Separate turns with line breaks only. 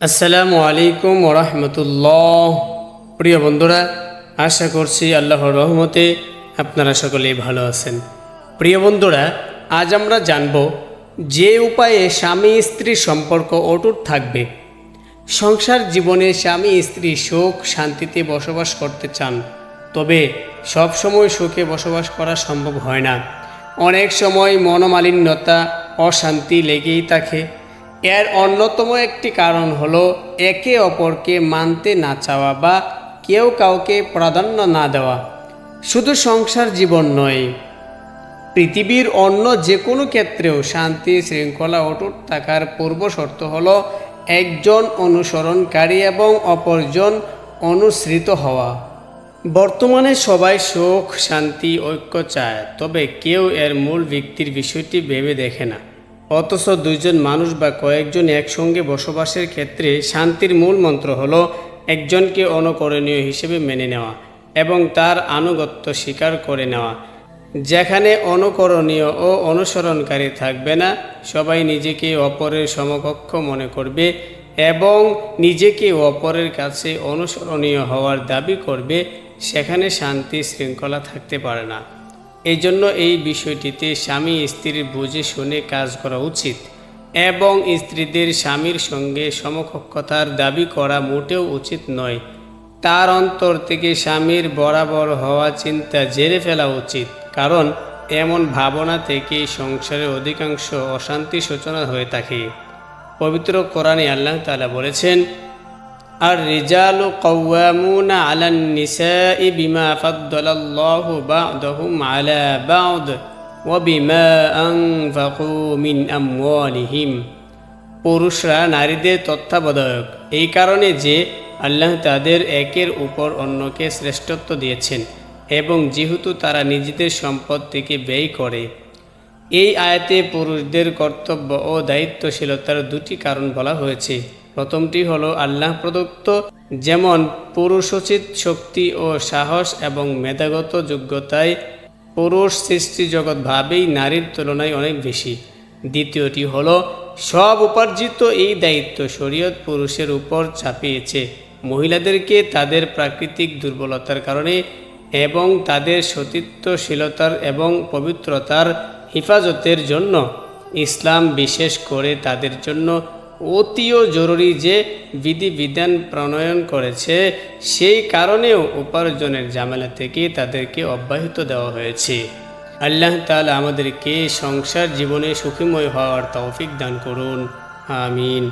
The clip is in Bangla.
আসসালামু আলাইকুম ওরহমতুল্লাহ। প্রিয় বন্ধুরা, আশা করছি আল্লাহর রহমতে আপনারা সকলেই ভালো আছেন। প্রিয় বন্ধুরা, আজ আমরা জানব যে উপায়ে স্বামী স্ত্রীর সম্পর্ক অটুট থাকবে। সংসার জীবনে স্বামী স্ত্রী সুখ শান্তিতে বসবাস করতে চান, তবে সব সময় সুখে বসবাস করা সম্ভব হয় না। অনেক সময় মনোমালিন্যতা অশান্তি লেগেই থাকে। এর অন্যতম একটি কারণ হলো একে অপরকে মানতে না চাওয়া বা কেউ কাউকে প্রাধান্য না দেওয়া। শুধু সংসার জীবন নয়, পৃথিবীর অন্য যে কোনো ক্ষেত্রেও শান্তি শৃঙ্খলা অটুট থাকার পূর্ব শর্ত হলো একজন অনুসরণকারী এবং অপরজন অনুসৃত হওয়া। বর্তমানে সবাই সুখ শান্তি ঐক্য চায়, তবে কেউ এর মূল ভিত্তির বিষয়টি ভেবে দেখে না। অথচ দুইজন মানুষ বা কয়েকজন একসঙ্গে বসবাসের ক্ষেত্রে শান্তির মূল মন্ত্র হলো একজনকে অনুকরণীয় হিসেবে মেনে নেওয়া এবং তার আনুগত্য স্বীকার করে নেওয়া। যেখানে অনুকরণীয় ও অনুসরণকারী থাকবে না, সবাই নিজেকে অপরের সমকক্ষ মনে করবে এবং নিজেকে অপরের কাছে অনুসরণীয় হওয়ার দাবি করবে, সেখানে শান্তি শৃঙ্খলা থাকতে পারে না। এই জন্য এই বিষয়টিতে স্বামী স্ত্রীর বুঝে শুনে কাজ করা উচিত এবং স্ত্রীদের স্বামীর সঙ্গে সমকক্ষতার দাবি করা মোটেও উচিত নয়। তার অন্তর থেকে স্বামীর বরাবর হওয়া চিন্তা ঝেড়ে ফেলা উচিত, কারণ এমন ভাবনা থেকেই সংসারের অধিকাংশ অশান্তি সূচনা হয়ে থাকে। পবিত্র কোরআনে আল্লাহ তাআলা বলেছেন, আর রিজালু কাওয়ামুনা আলান নিসাই বিমা ফাদ্দালাল্লাহু বা'দাহুম আলা বা'দ ওয়া বিমা আনফাকু মিন আমওয়ালিহিম। পুরুষরা নারীদের তত্ত্বাবধায়ক এই কারণে যে আল্লাহ তাদের একের উপর অন্যকে শ্রেষ্ঠত্ব দিয়েছেন এবং যেহেতু তারা নিজেদের সম্পদ থেকে ব্যয় করে। এই আয়াতে পুরুষদের কর্তব্য ও দায়িত্বশীলতার দুটি কারণ বলা হয়েছে। প্রথমটি হলো আল্লাহ প্রদত্ত, যেমন পুরুষোচিত শক্তি ও সাহস এবং মেধাগত যোগ্যতায় পুরুষ সৃষ্টি জগৎ ভাবেই নারীর তুলনায় অনেক বেশি। দ্বিতীয়টি হলো সব উপার্জিত এই দায়িত্ব শরীয়ত পুরুষের উপর চাপিয়েছে মহিলাদেরকে তাদের প্রাকৃতিক দুর্বলতার কারণে এবং তাদের সতীত্বশীলতার এবং পবিত্রতার হেফাজতের জন্য। ইসলাম বিশেষ করে তাদের জন্য অতিও জরুরি যে বিধিবিধান প্রণয়ন করেছে, সেই কারণেও উপার্জনের ঝামেলা থেকে তাদেরকে অব্যাহত দেওয়া হয়েছে। আল্লাহ তাআলা আমাদেরকে সংসার জীবনে সুখীময় হওয়ার তৌফিক দান করুন। আমিন।